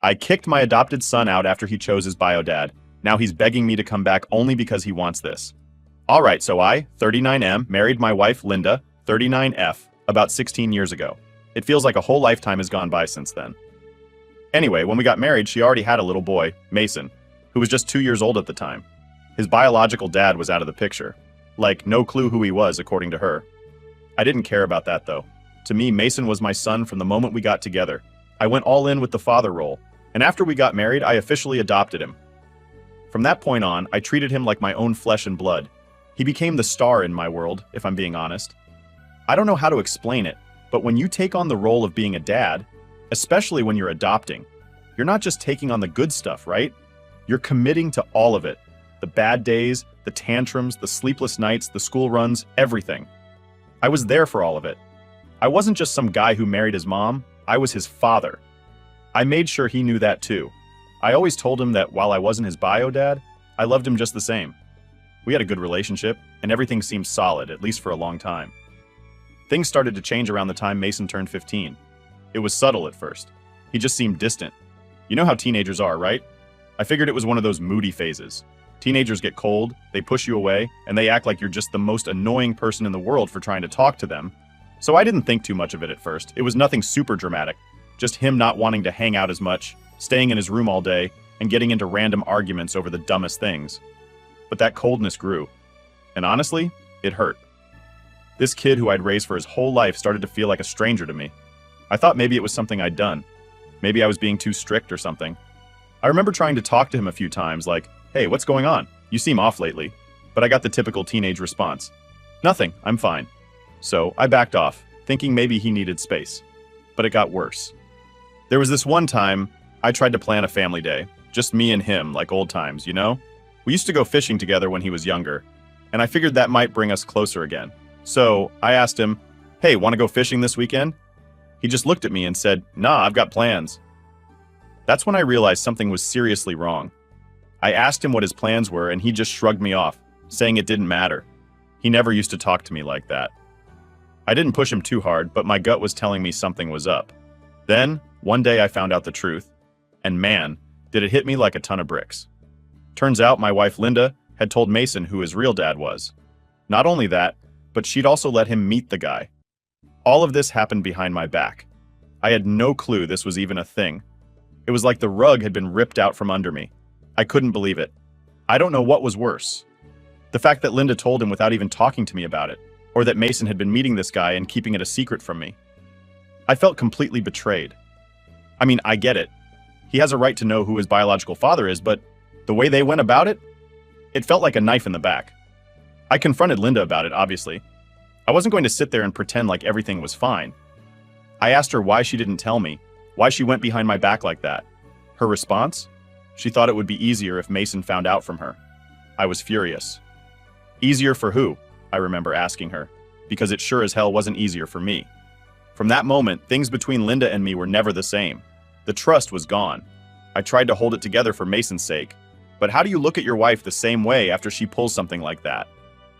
I kicked my adopted son out after he chose his bio dad. Now he's begging me to come back only because he wants this. All right, so I, 39M, married my wife Linda, 39F, about 16 years ago. It feels like a whole lifetime has gone by since then. Anyway, when we got married, she already had a little boy, Mason, who was just 2 years old at the time. His biological dad was out of the picture. Like, no clue who he was, according to her. I didn't care about that, though. To me, Mason was my son from the moment we got together. I went all in with the father role, and after we got married, I officially adopted him. From that point on, I treated him like my own flesh and blood. He became the star in my world, if I'm being honest. I don't know how to explain it, but when you take on the role of being a dad, especially when you're adopting, you're not just taking on the good stuff, right? You're committing to all of it. The bad days, the tantrums, the sleepless nights, the school runs, everything. I was there for all of it. I wasn't just some guy who married his mom, I was his father. I made sure he knew that too. I always told him that while I wasn't his bio dad, I loved him just the same. We had a good relationship, and everything seemed solid, at least for a long time. Things started to change around the time Mason turned 15. It was subtle at first. He just seemed distant. You know how teenagers are, right? I figured it was one of those moody phases. Teenagers get cold, they push you away, and they act like you're just the most annoying person in the world for trying to talk to them. So I didn't think too much of it at first. It was nothing super dramatic. Just him not wanting to hang out as much, staying in his room all day, and getting into random arguments over the dumbest things. But that coldness grew. And honestly, it hurt. This kid who I'd raised for his whole life started to feel like a stranger to me. I thought maybe it was something I'd done. Maybe I was being too strict or something. I remember trying to talk to him a few times, like, "Hey, what's going on? You seem off lately." But I got the typical teenage response. "Nothing, I'm fine." So I backed off, thinking maybe he needed space. But it got worse. There was this one time I tried to plan a family day, just me and him, like old times, you know? We used to go fishing together when he was younger, and I figured that might bring us closer again. So I asked him, "Hey, want to go fishing this weekend?" He just looked at me and said, "Nah, I've got plans." That's when I realized something was seriously wrong. I asked him what his plans were, and he just shrugged me off, saying it didn't matter. He never used to talk to me like that. I didn't push him too hard, but my gut was telling me something was up. Then, one day I found out the truth, and man, did it hit me like a ton of bricks. Turns out my wife Linda had told Mason who his real dad was. Not only that, but she'd also let him meet the guy. All of this happened behind my back. I had no clue this was even a thing. It was like the rug had been ripped out from under me. I couldn't believe it. I don't know what was worse. The fact that Linda told him without even talking to me about it, or that Mason had been meeting this guy and keeping it a secret from me. I felt completely betrayed. I mean, I get it. He has a right to know who his biological father is, but the way they went about it, it felt like a knife in the back. I confronted Linda about it, obviously. I wasn't going to sit there and pretend like everything was fine. I asked her why she didn't tell me, why she went behind my back like that. Her response? She thought it would be easier if Mason found out from her. I was furious. Easier for who? I remember asking her, because it sure as hell wasn't easier for me. From that moment, things between Linda and me were never the same. The trust was gone. I tried to hold it together for Mason's sake, but how do you look at your wife the same way after she pulls something like that?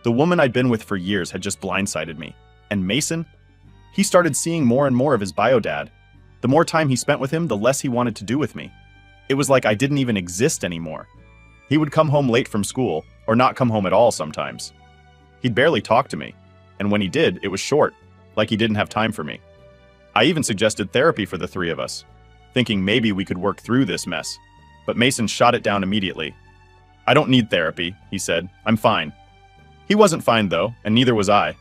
The woman I'd been with for years had just blindsided me. And Mason? He started seeing more and more of his bio dad. The more time he spent with him, the less he wanted to do with me. It was like I didn't even exist anymore. He would come home late from school, or not come home at all sometimes. He'd barely talk to me, and when he did, it was short, like he didn't have time for me. I even suggested therapy for the three of us, thinking maybe we could work through this mess, but Mason shot it down immediately. "I don't need therapy," he said. "I'm fine." He wasn't fine though, and neither was I.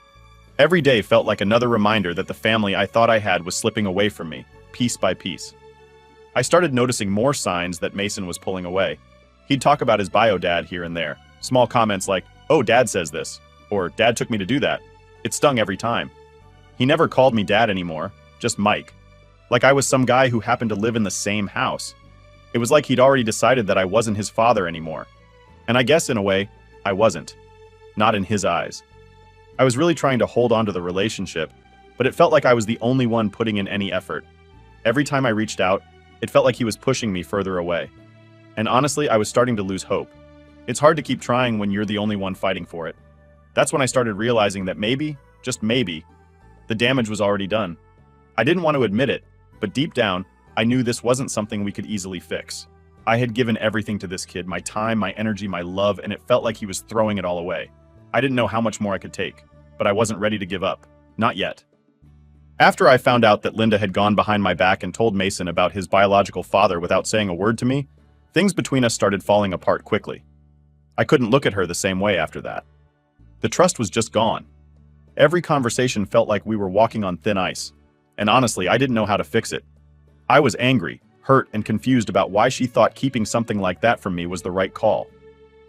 Every day felt like another reminder that the family I thought I had was slipping away from me, piece by piece. I started noticing more signs that Mason was pulling away. He'd talk about his bio dad here and there, small comments like, "Oh, Dad says this," or "Dad took me to do that." It stung every time. He never called me Dad anymore, just Mike. Like I was some guy who happened to live in the same house. It was like he'd already decided that I wasn't his father anymore. And I guess in a way, I wasn't. Not in his eyes. I was really trying to hold on to the relationship, but it felt like I was the only one putting in any effort. Every time I reached out, it felt like he was pushing me further away. And honestly, I was starting to lose hope. It's hard to keep trying when you're the only one fighting for it. That's when I started realizing that maybe, just maybe, the damage was already done. I didn't want to admit it, but deep down, I knew this wasn't something we could easily fix. I had given everything to this kid, my time, my energy, my love, and it felt like he was throwing it all away. I didn't know how much more I could take, but I wasn't ready to give up. Not yet. After I found out that Linda had gone behind my back and told Mason about his biological father without saying a word to me, things between us started falling apart quickly. I couldn't look at her the same way after that. The trust was just gone. Every conversation felt like we were walking on thin ice, and honestly, I didn't know how to fix it. I was angry, hurt, and confused about why she thought keeping something like that from me was the right call.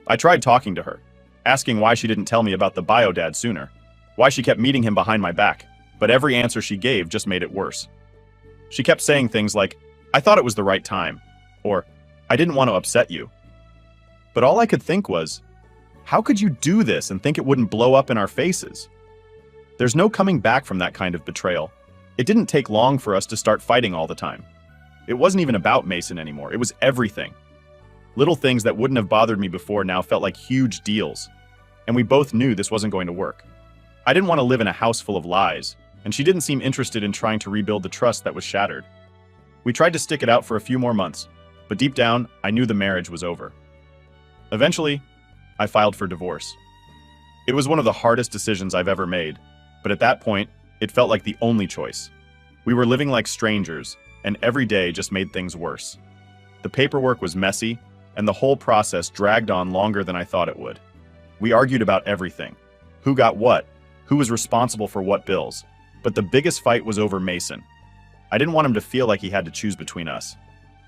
I tried talking to her, asking why she didn't tell me about the bio dad sooner, why she kept meeting him behind my back, but every answer she gave just made it worse. She kept saying things like, "I thought it was the right time," or "I didn't want to upset you." But all I could think was, how could you do this and think it wouldn't blow up in our faces? There's no coming back from that kind of betrayal. It didn't take long for us to start fighting all the time. It wasn't even about Mason anymore, it was everything. Little things that wouldn't have bothered me before now felt like huge deals, and we both knew this wasn't going to work. I didn't want to live in a house full of lies, and she didn't seem interested in trying to rebuild the trust that was shattered. We tried to stick it out for a few more months, but deep down, I knew the marriage was over. Eventually, I filed for divorce. It was one of the hardest decisions I've ever made, but at that point, it felt like the only choice. We were living like strangers, and every day just made things worse. The paperwork was messy, and the whole process dragged on longer than I thought it would. We argued about everything. Who got what? Who was responsible for what bills? But the biggest fight was over Mason. I didn't want him to feel like he had to choose between us.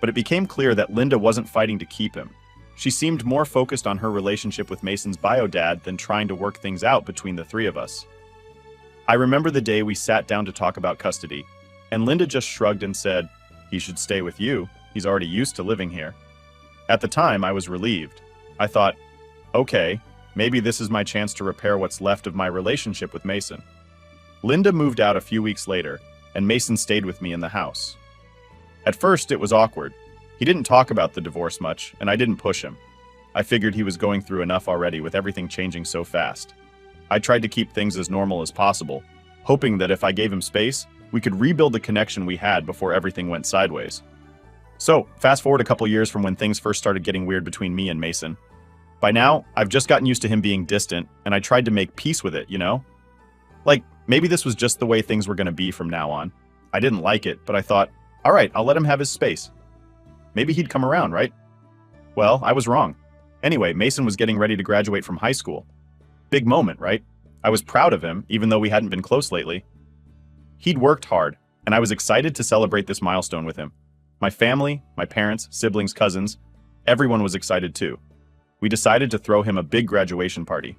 But it became clear that Linda wasn't fighting to keep him. She seemed more focused on her relationship with Mason's bio dad than trying to work things out between the three of us. I remember the day we sat down to talk about custody, and Linda just shrugged and said, "He should stay with you. He's already used to living here." At the time, I was relieved. I thought, okay, maybe this is my chance to repair what's left of my relationship with Mason. Linda moved out a few weeks later, and Mason stayed with me in the house. At first, it was awkward. He didn't talk about the divorce much, and I didn't push him. I figured he was going through enough already with everything changing so fast. I tried to keep things as normal as possible, hoping that if I gave him space, we could rebuild the connection we had before everything went sideways. So, fast forward a couple years from when things first started getting weird between me and Mason. By now, I've just gotten used to him being distant, and I tried to make peace with it, you know? Like, maybe this was just the way things were going to be from now on. I didn't like it, but I thought, all right, I'll let him have his space. Maybe he'd come around, right? Well, I was wrong. Anyway, Mason was getting ready to graduate from high school. Big moment, right? I was proud of him, even though we hadn't been close lately. He'd worked hard, and I was excited to celebrate this milestone with him. My family, my parents, siblings, cousins, everyone was excited too. We decided to throw him a big graduation party.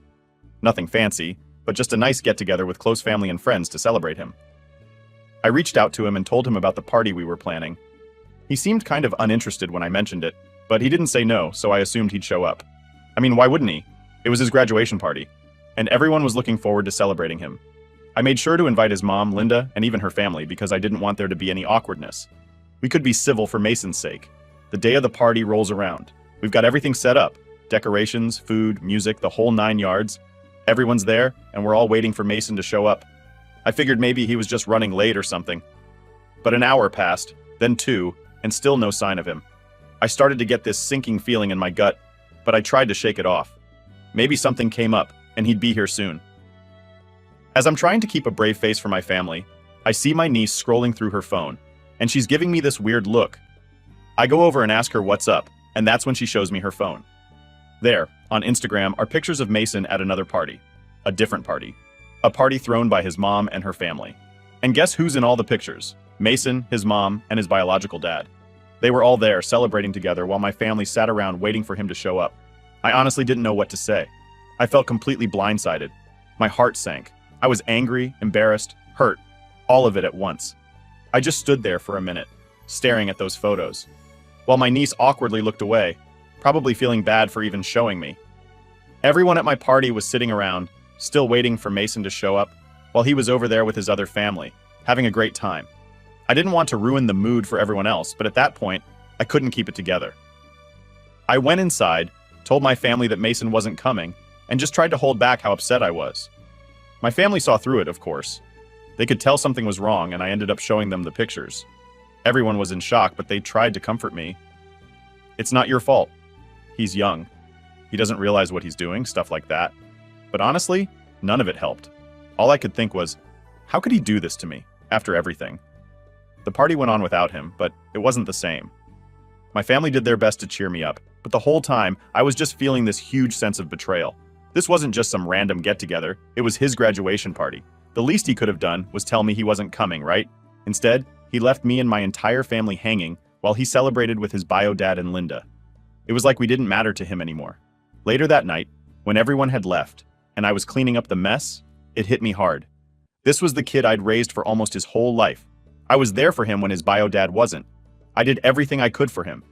Nothing fancy, but just a nice get-together with close family and friends to celebrate him. I reached out to him and told him about the party we were planning. He seemed kind of uninterested when I mentioned it, but he didn't say no, so I assumed he'd show up. I mean, why wouldn't he? It was his graduation party, and everyone was looking forward to celebrating him. I made sure to invite his mom, Linda, and even her family because I didn't want there to be any awkwardness. We could be civil for Mason's sake. The day of the party rolls around. We've got everything set up. Decorations, food, music, the whole 9 yards. Everyone's there, and we're all waiting for Mason to show up. I figured maybe he was just running late or something. But an hour passed, then 2, and still no sign of him. I started to get this sinking feeling in my gut, but I tried to shake it off. Maybe something came up, and he'd be here soon. As I'm trying to keep a brave face for my family, I see my niece scrolling through her phone, and she's giving me this weird look. I go over and ask her what's up, and that's when she shows me her phone. There, on Instagram, are pictures of Mason at another party. A different party. A party thrown by his mom and her family. And guess who's in all the pictures? Mason, his mom, and his biological dad. They were all there celebrating together while my family sat around waiting for him to show up. I honestly didn't know what to say. I felt completely blindsided. My heart sank. I was angry, embarrassed, hurt, all of it at once. I just stood there for a minute, staring at those photos, while my niece awkwardly looked away, probably feeling bad for even showing me. Everyone at my party was sitting around, still waiting for Mason to show up, while he was over there with his other family, having a great time. I didn't want to ruin the mood for everyone else, but at that point, I couldn't keep it together. I went inside, told my family that Mason wasn't coming, and just tried to hold back how upset I was. My family saw through it, of course. They could tell something was wrong, and I ended up showing them the pictures. Everyone was in shock, but they tried to comfort me. It's not your fault. He's young. He doesn't realize what he's doing, stuff like that. But honestly, none of it helped. All I could think was, how could he do this to me, after everything? The party went on without him, but it wasn't the same. My family did their best to cheer me up, but the whole time, I was just feeling this huge sense of betrayal. This wasn't just some random get-together, it was his graduation party. The least he could have done was tell me he wasn't coming, right? Instead, he left me and my entire family hanging while he celebrated with his bio dad and Linda. It was like we didn't matter to him anymore. Later that night, when everyone had left, and I was cleaning up the mess, it hit me hard. This was the kid I'd raised for almost his whole life. I was there for him when his bio dad wasn't. I did everything I could for him.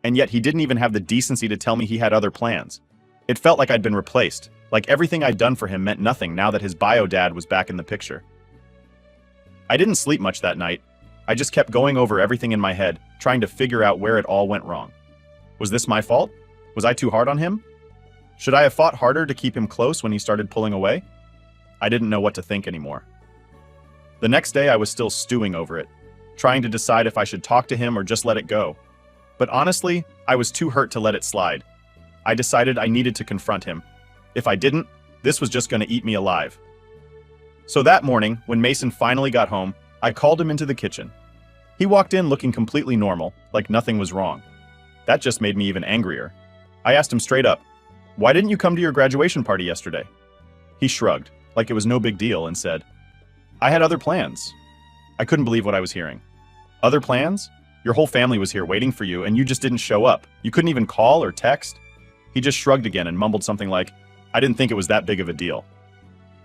And yet he didn't even have the decency to tell me he had other plans. It felt like I'd been replaced, like everything I'd done for him meant nothing now that his bio dad was back in the picture. I didn't sleep much that night. I just kept going over everything in my head, trying to figure out where it all went wrong. Was this my fault? Was I too hard on him? Should I have fought harder to keep him close when he started pulling away? I didn't know what to think anymore. The next day I was still stewing over it, trying to decide if I should talk to him or just let it go. But honestly, I was too hurt to let it slide. I decided I needed to confront him. If I didn't, this was just going to eat me alive. So that morning, when Mason finally got home, I called him into the kitchen. He walked in looking completely normal, like nothing was wrong. That just made me even angrier. I asked him straight up, "Why didn't you come to your graduation party yesterday?" He shrugged, like it was no big deal, and said, "I had other plans." I couldn't believe what I was hearing. Other plans? Your whole family was here waiting for you, and you just didn't show up. You couldn't even call or text? He just shrugged again and mumbled something like, "I didn't think it was that big of a deal."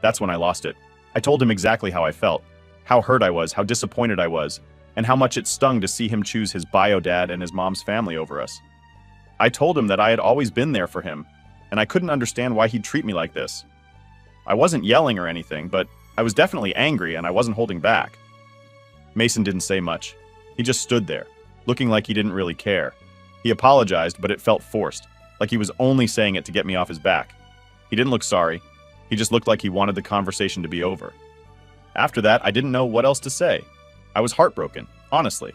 That's when I lost it. I told him exactly how I felt, how hurt I was, how disappointed I was, and how much it stung to see him choose his bio dad and his mom's family over us. I told him that I had always been there for him, and I couldn't understand why he'd treat me like this. I wasn't yelling or anything, but I was definitely angry and I wasn't holding back. Mason didn't say much. He just stood there, looking like he didn't really care. He apologized, but it felt forced, like he was only saying it to get me off his back. He didn't look sorry. He just looked like he wanted the conversation to be over. After that, I didn't know what else to say. I was heartbroken, honestly.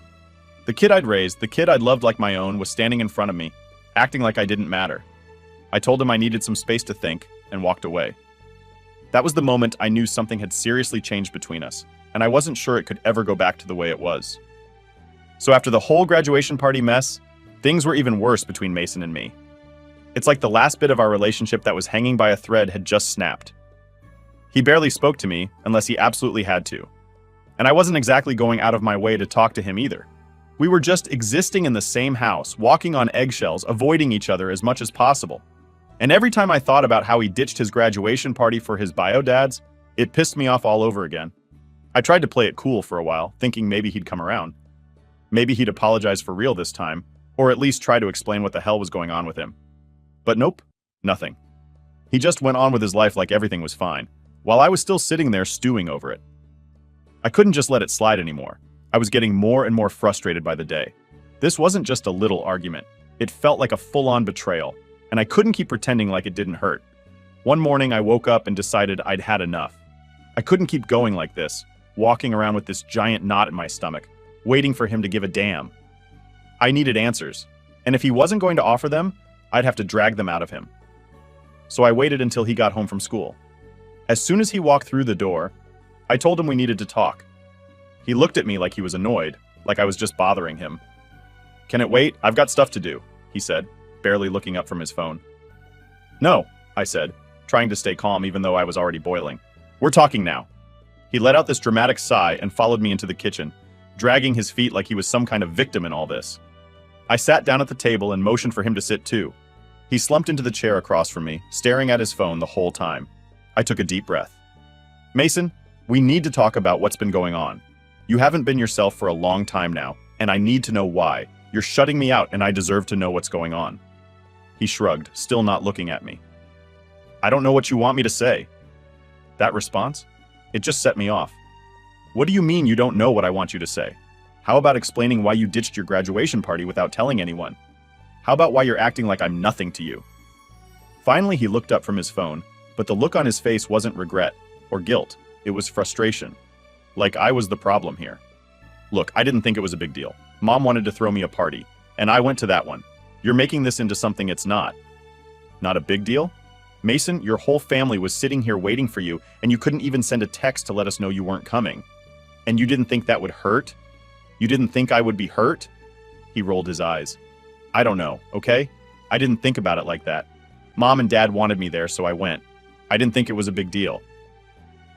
The kid I'd raised, the kid I'd loved like my own, was standing in front of me, acting like I didn't matter. I told him I needed some space to think, and walked away. That was the moment I knew something had seriously changed between us, and I wasn't sure it could ever go back to the way it was. So after the whole graduation party mess, things were even worse between Mason and me. It's like the last bit of our relationship that was hanging by a thread had just snapped. He barely spoke to me unless he absolutely had to. And I wasn't exactly going out of my way to talk to him either. We were just existing in the same house, walking on eggshells, avoiding each other as much as possible. And every time I thought about how he ditched his graduation party for his bio dads, it pissed me off all over again. I tried to play it cool for a while, thinking maybe he'd come around. Maybe he'd apologize for real this time, or at least try to explain what the hell was going on with him. But nope, nothing. He just went on with his life like everything was fine, while I was still sitting there stewing over it. I couldn't just let it slide anymore. I was getting more and more frustrated by the day. This wasn't just a little argument. It felt like a full-on betrayal, and I couldn't keep pretending like it didn't hurt. One morning I woke up and decided I'd had enough. I couldn't keep going like this, walking around with this giant knot in my stomach, waiting for him to give a damn. I needed answers, and if he wasn't going to offer them, I'd have to drag them out of him. So I waited until he got home from school. As soon as he walked through the door, I told him we needed to talk. He looked at me like he was annoyed, like I was just bothering him. "Can it wait? I've got stuff to do," he said, barely looking up from his phone. "No," I said, trying to stay calm even though I was already boiling. "We're talking now." He let out this dramatic sigh and followed me into the kitchen, dragging his feet like he was some kind of victim in all this. I sat down at the table and motioned for him to sit too. He slumped into the chair across from me, staring at his phone the whole time. I took a deep breath. "Mason, we need to talk about what's been going on. You haven't been yourself for a long time now, and I need to know why. You're shutting me out, and I deserve to know what's going on." He shrugged, still not looking at me. "I don't know what you want me to say." That response? It just set me off. "What do you mean you don't know what I want you to say? How about explaining why you ditched your graduation party without telling anyone? How about why you're acting like I'm nothing to you?" Finally, he looked up from his phone, but the look on his face wasn't regret or guilt. It was frustration. Like I was the problem here. Look, I didn't think it was a big deal. Mom wanted to throw me a party, and I went to that one. You're making this into something it's not. Not a big deal? Mason, your whole family was sitting here waiting for you, and you couldn't even send a text to let us know you weren't coming. And you didn't think that would hurt? You didn't think I would be hurt? He rolled his eyes. I don't know, okay? I didn't think about it like that. Mom and Dad wanted me there, so I went. I didn't think it was a big deal.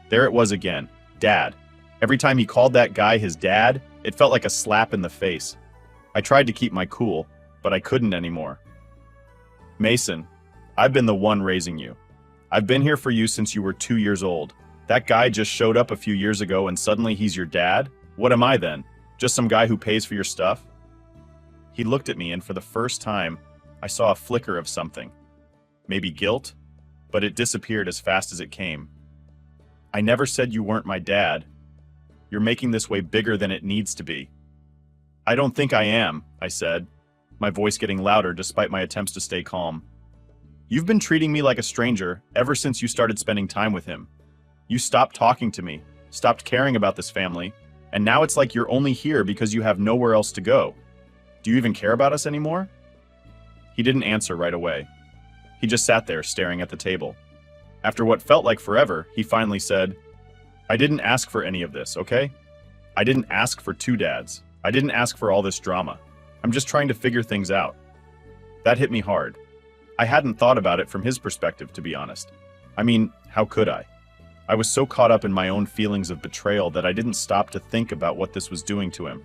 There it was again. Dad. Every time he called that guy his dad, it felt like a slap in the face. I tried to keep my cool, but I couldn't anymore. Mason, I've been the one raising you. I've been here for you since you were 2 years old. That guy just showed up a few years ago and suddenly he's your dad? What am I then? Just some guy who pays for your stuff? He looked at me and for the first time, I saw a flicker of something. Maybe guilt, but it disappeared as fast as it came. I never said you weren't my dad. You're making this way bigger than it needs to be. I don't think I am, I said, my voice getting louder despite my attempts to stay calm. You've been treating me like a stranger ever since you started spending time with him. You stopped talking to me, stopped caring about this family, and now it's like you're only here because you have nowhere else to go. Do you even care about us anymore? He didn't answer right away. He just sat there staring at the table. After what felt like forever, he finally said, I didn't ask for any of this, okay? I didn't ask for 2 dads. I didn't ask for all this drama. I'm just trying to figure things out. That hit me hard. I hadn't thought about it from his perspective, to be honest. I mean, how could I? I was so caught up in my own feelings of betrayal that I didn't stop to think about what this was doing to him.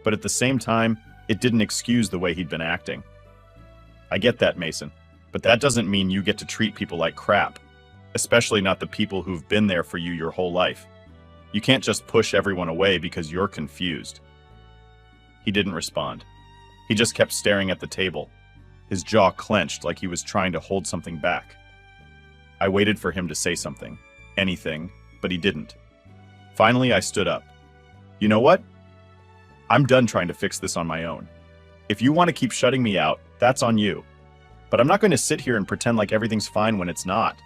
But at the same time, it didn't excuse the way he'd been acting. I get that, Mason, but that doesn't mean you get to treat people like crap, especially not the people who've been there for you your whole life. You can't just push everyone away because you're confused. He didn't respond. He just kept staring at the table, his jaw clenched like he was trying to hold something back. I waited for him to say something, anything, but he didn't. Finally, I stood up. You know what? I'm done trying to fix this on my own. If you want to keep shutting me out, that's on you. But I'm not going to sit here and pretend like everything's fine when it's not.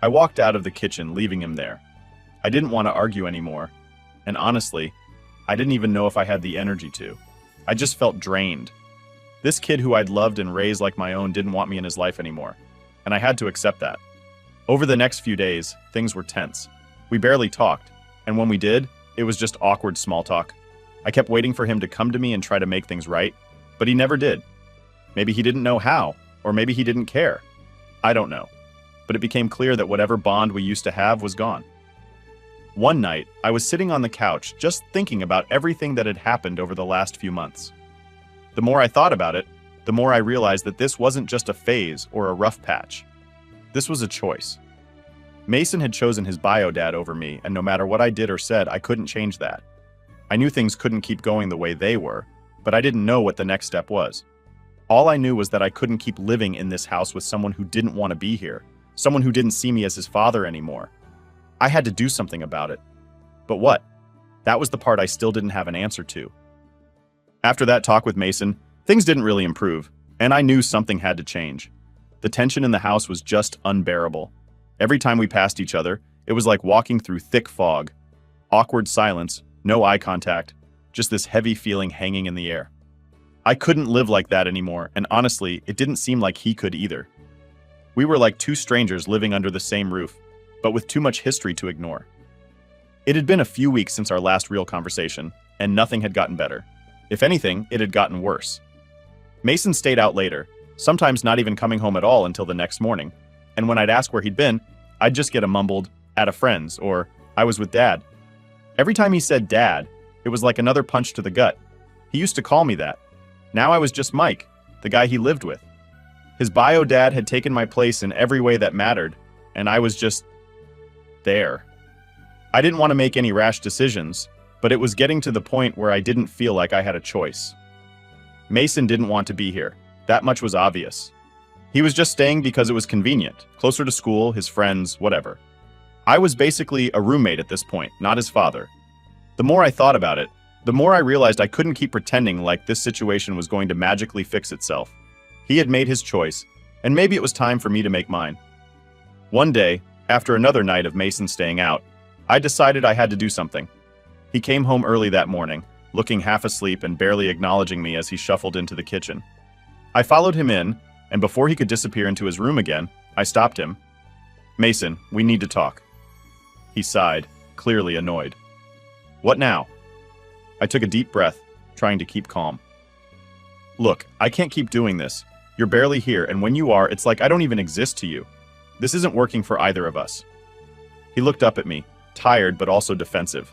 I walked out of the kitchen, leaving him there. I didn't want to argue anymore, and honestly, I didn't even know if I had the energy to. I just felt drained. This kid who I'd loved and raised like my own didn't want me in his life anymore, and I had to accept that. Over the next few days, things were tense. We barely talked, and when we did, it was just awkward small talk. I kept waiting for him to come to me and try to make things right, but he never did. Maybe he didn't know how, or maybe he didn't care. I don't know. But it became clear that whatever bond we used to have was gone. One night, I was sitting on the couch just thinking about everything that had happened over the last few months. The more I thought about it, the more I realized that this wasn't just a phase or a rough patch. This was a choice. Mason had chosen his bio dad over me, and no matter what I did or said, I couldn't change that. I knew things couldn't keep going the way they were, but I didn't know what the next step was. All I knew was that I couldn't keep living in this house with someone who didn't want to be here, someone who didn't see me as his father anymore. I had to do something about it. But what? That was the part I still didn't have an answer to. After that talk with Mason, things didn't really improve, and I knew something had to change. The tension in the house was just unbearable. Every time we passed each other, it was like walking through thick fog. Awkward silence, no eye contact, just this heavy feeling hanging in the air. I couldn't live like that anymore, and honestly, it didn't seem like he could either. We were like 2 strangers living under the same roof, but with too much history to ignore. It had been a few weeks since our last real conversation, and nothing had gotten better. If anything, it had gotten worse. Mason stayed out later, sometimes not even coming home at all until the next morning, and when I'd ask where he'd been, I'd just get a mumbled, "at a friend's," or "I was with Dad." Every time he said Dad, it was like another punch to the gut. He used to call me that. Now I was just Mike, the guy he lived with. His bio dad had taken my place in every way that mattered, and I was just there. I didn't want to make any rash decisions, but it was getting to the point where I didn't feel like I had a choice. Mason didn't want to be here. That much was obvious. He was just staying because it was convenient, closer to school, his friends, whatever. I was basically a roommate at this point, not his father. The more I thought about it, the more I realized I couldn't keep pretending like this situation was going to magically fix itself. He had made his choice, and maybe it was time for me to make mine. One day, after another night of Mason staying out, I decided I had to do something. He came home early that morning, looking half asleep and barely acknowledging me as he shuffled into the kitchen. I followed him in, and before he could disappear into his room again, I stopped him. "Mason, we need to talk." He sighed, clearly annoyed. "What now?" I took a deep breath, trying to keep calm. "Look, I can't keep doing this. You're barely here, and when you are, it's like I don't even exist to you. This isn't working for either of us." He looked up at me, tired but also defensive.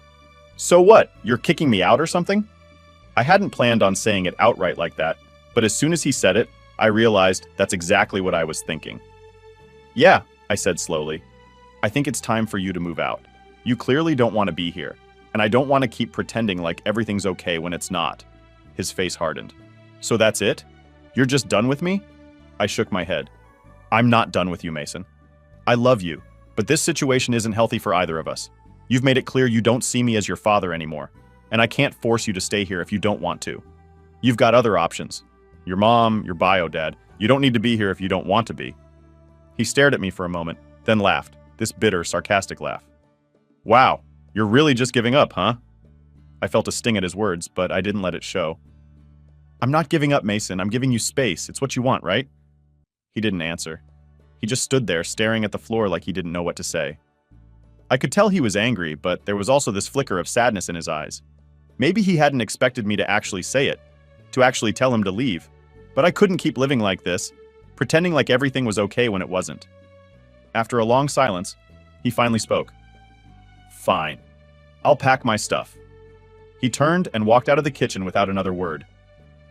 "So what? You're kicking me out or something?" I hadn't planned on saying it outright like that, but as soon as he said it, I realized that's exactly what I was thinking. "Yeah," I said slowly. "I think it's time for you to move out. You clearly don't want to be here, and I don't want to keep pretending like everything's okay when it's not." His face hardened. "So that's it? You're just done with me?" I shook my head. "I'm not done with you, Mason. I love you, but this situation isn't healthy for either of us. You've made it clear you don't see me as your father anymore, and I can't force you to stay here if you don't want to. You've got other options. Your mom, your bio dad. You don't need to be here if you don't want to be." He stared at me for a moment, then laughed, this bitter, sarcastic laugh. "Wow, you're really just giving up, huh?" I felt a sting at his words, but I didn't let it show. "I'm not giving up, Mason. I'm giving you space. It's what you want, right?" He didn't answer. He just stood there, staring at the floor like he didn't know what to say. I could tell he was angry, but there was also this flicker of sadness in his eyes. Maybe he hadn't expected me to actually say it, to actually tell him to leave, but I couldn't keep living like this, pretending like everything was okay when it wasn't. After a long silence, he finally spoke. "Fine. I'll pack my stuff." He turned and walked out of the kitchen without another word.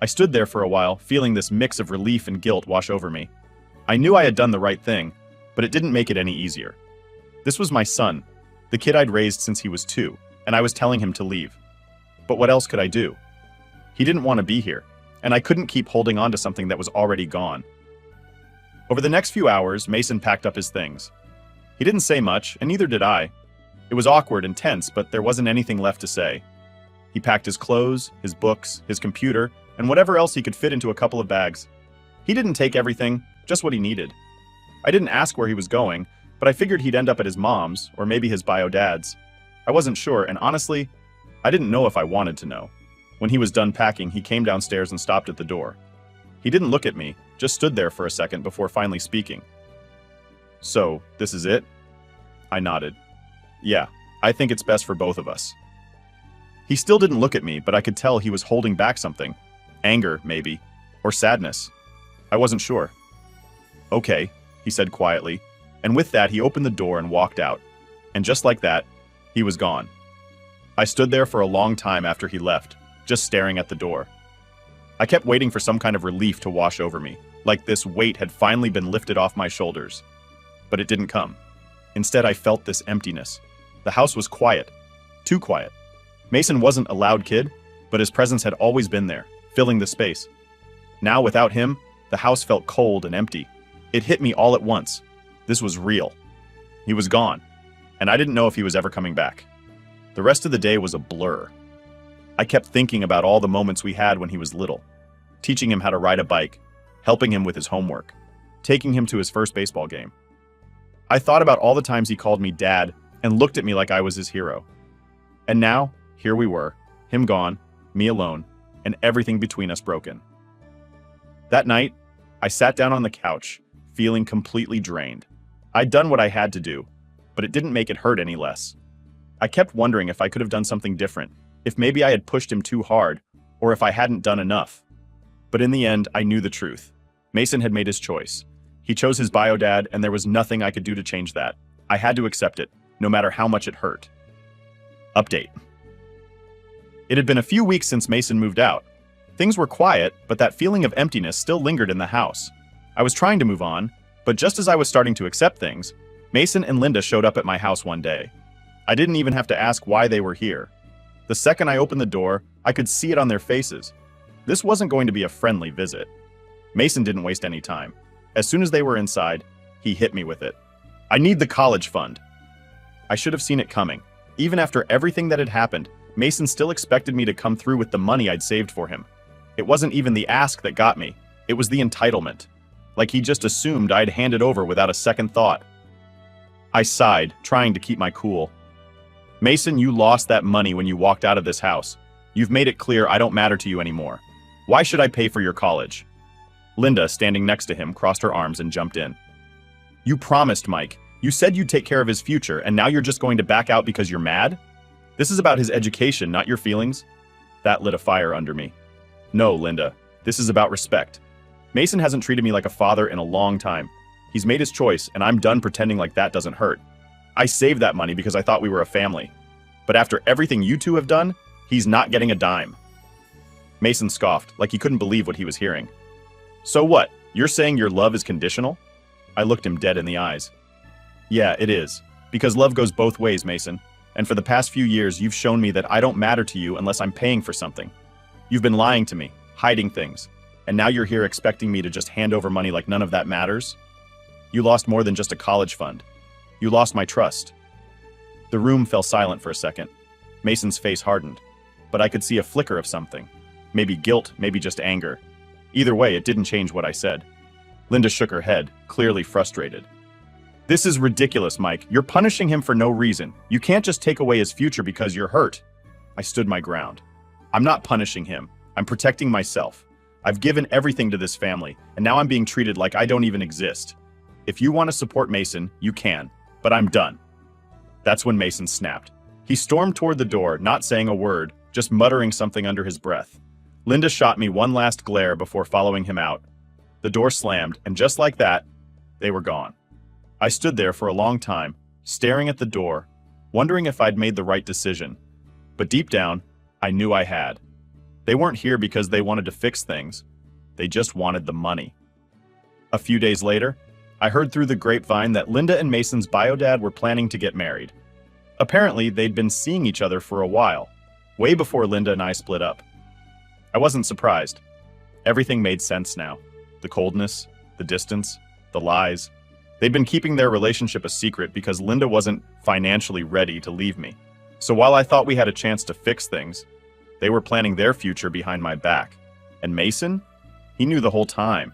I stood there for a while, feeling this mix of relief and guilt wash over me. I knew I had done the right thing, but it didn't make it any easier. This was my son, the kid I'd raised since he was 2, and I was telling him to leave. But what else could I do? He didn't want to be here, and I couldn't keep holding on to something that was already gone. Over the next few hours, Mason packed up his things. He didn't say much, and neither did I. It was awkward and tense, but there wasn't anything left to say. He packed his clothes, his books, his computer, and whatever else he could fit into a couple of bags. He didn't take everything, just what he needed. I didn't ask where he was going, but I figured he'd end up at his mom's, or maybe his bio dad's. I wasn't sure, and honestly, I didn't know if I wanted to know. When he was done packing, he came downstairs and stopped at the door. He didn't look at me, just stood there for a second before finally speaking. "So, this is it?" I nodded. "Yeah, I think it's best for both of us." He still didn't look at me, but I could tell he was holding back something. Anger, maybe, or sadness. I wasn't sure. "Okay," he said quietly, and with that he opened the door and walked out. And just like that, he was gone. I stood there for a long time after he left, just staring at the door. I kept waiting for some kind of relief to wash over me, like this weight had finally been lifted off my shoulders. But it didn't come. Instead, I felt this emptiness. The house was quiet. Too quiet. Mason wasn't a loud kid, but his presence had always been there, filling the space. Now, without him, the house felt cold and empty. It hit me all at once. This was real. He was gone, and I didn't know if he was ever coming back. The rest of the day was a blur. I kept thinking about all the moments we had when he was little, teaching him how to ride a bike, helping him with his homework, taking him to his first baseball game. I thought about all the times he called me Dad and looked at me like I was his hero. And now, here we were, him gone, me alone, and everything between us broken. That night, I sat down on the couch, feeling completely drained. I'd done what I had to do, but it didn't make it hurt any less. I kept wondering if I could have done something different, if maybe I had pushed him too hard, or if I hadn't done enough. But in the end, I knew the truth. Mason had made his choice. He chose his bio dad, and there was nothing I could do to change that. I had to accept it, no matter how much it hurt. Update. It had been a few weeks since Mason moved out. Things were quiet, but that feeling of emptiness still lingered in the house. I was trying to move on, but just as I was starting to accept things, Mason and Linda showed up at my house one day. I didn't even have to ask why they were here. The second I opened the door, I could see it on their faces. This wasn't going to be a friendly visit. Mason didn't waste any time. As soon as they were inside, he hit me with it. "I need the college fund." I should have seen it coming. Even after everything that had happened, Mason still expected me to come through with the money I'd saved for him. It wasn't even the ask that got me. It was the entitlement. Like he just assumed I'd hand it over without a second thought. I sighed, trying to keep my cool. Mason, you lost that money when you walked out of this house. You've made it clear I don't matter to you anymore. Why should I pay for your college? Linda, standing next to him, crossed her arms and jumped in. You promised, Mike. You said you'd take care of his future, and now you're just going to back out because you're mad? This is about his education, not your feelings. That lit a fire under me. No, Linda. This is about respect. Mason hasn't treated me like a father in a long time. He's made his choice, and I'm done pretending like that doesn't hurt. I saved that money because I thought we were a family. But after everything you two have done, he's not getting a dime. Mason scoffed, like he couldn't believe what he was hearing. So what? You're saying your love is conditional? I looked him dead in the eyes. Yeah, it is. Because love goes both ways, Mason. And for the past few years, you've shown me that I don't matter to you unless I'm paying for something. You've been lying to me, hiding things. And now you're here expecting me to just hand over money like none of that matters? You lost more than just a college fund. You lost my trust. The room fell silent for a second. Mason's face hardened. But I could see a flicker of something. Maybe guilt, maybe just anger. Either way, it didn't change what I said. Linda shook her head, clearly frustrated. This is ridiculous, Mike. You're punishing him for no reason. You can't just take away his future because you're hurt. I stood my ground. I'm not punishing him. I'm protecting myself. I've given everything to this family, and now I'm being treated like I don't even exist. If you want to support Mason, you can, but I'm done. That's when Mason snapped. He stormed toward the door, not saying a word, just muttering something under his breath. Linda shot me one last glare before following him out. The door slammed, and just like that, they were gone. I stood there for a long time, staring at the door, wondering if I'd made the right decision. But deep down, I knew I had. They weren't here because they wanted to fix things. They just wanted the money. A few days later, I heard through the grapevine that Linda and Mason's bio-dad were planning to get married. Apparently, they'd been seeing each other for a while, way before Linda and I split up. I wasn't surprised. Everything made sense now. The coldness, the distance, the lies. They'd been keeping their relationship a secret because Linda wasn't financially ready to leave me. So while I thought we had a chance to fix things, they were planning their future behind my back. And Mason? He knew the whole time.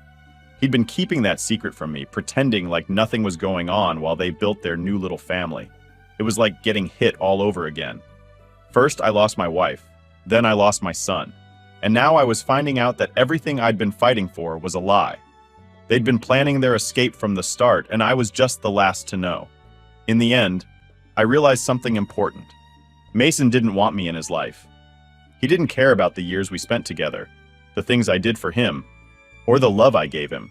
He'd been keeping that secret from me, pretending like nothing was going on while they built their new little family. It was like getting hit all over again. First, I lost my wife. Then I lost my son. And now I was finding out that everything I'd been fighting for was a lie. They'd been planning their escape from the start, and I was just the last to know. In the end, I realized something important. Mason didn't want me in his life. He didn't care about the years we spent together, the things I did for him, or the love I gave him.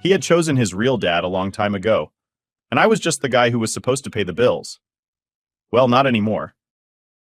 He had chosen his real dad a long time ago, and I was just the guy who was supposed to pay the bills. Well, not anymore.